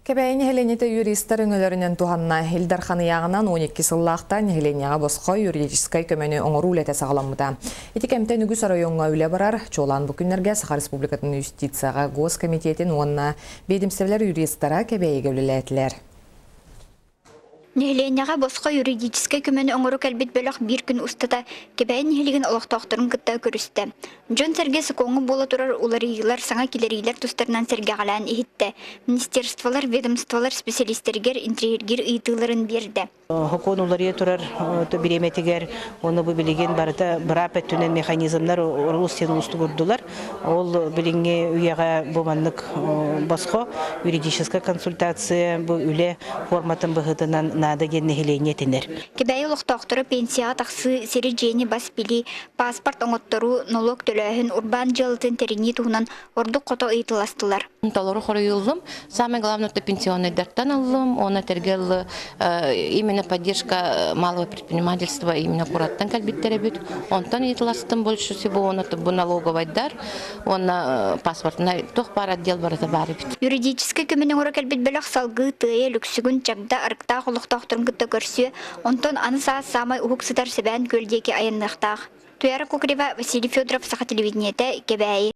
Кебәйін хеленеті юристер үңілерінен туғанна Илдар Ханияғынан 12 сыллақтан хеленияға босқо юридическай көмені оңыру үләті сағаламыда. Етекемтен үгіс районға үлі барар, чолан бүкіндерге Саха Республикатын юстицияға Госкомитетін онына бедімсевлер юристера кебәйіге үлілі әтілер. Нехленяға босқа юридическай көмені оңыру кәлбет бөліқ бір күн ұстата кебәйін нехлеген олықтақтырын күтті көрісті. Джон Сергесі коңы бола тұрар уларыйлар саңа келерейлер тұстарынан сәрге қалан ехетті. Министерстволар, ведомстволар, специалистергер, интриергер ұйтыларын берді. Хокон уларыя турар биреметигер, оны бу билеген барыта брап әттүнен механизмнар Русияны усту көрдүләр. Ол билинге уяга буманлык баско юридическая консультация бу үле форматын быгытынан нада геннехилене тенер. Кебәй улуктактыры пенсия таксы сережени баспили паспорт оңоттору налог төлөһүн урбан жылтын терини туунан ордук кото ыйтыластылар. Талору хорыйылдым. Самое главное это пенсионный дартан аллым, он отергел именно поддержка малого предпринимательства, именно кураттан кальбиттеребит. Он тан ыйтыластым больше всего, он это налоговый дар, он паспортный тох пар отдел барыта барыбит. Юридический көмөнүн ору кальбит бөлөк салгы тые люксүгүн чагда арыкта улуктактырын кытта көрсү, онтон аны саа самай ухуксытар себен көлдеки аянныктак. Туяра Кукрева, Василий Федоров, Саха телевидениете, Кебәйи.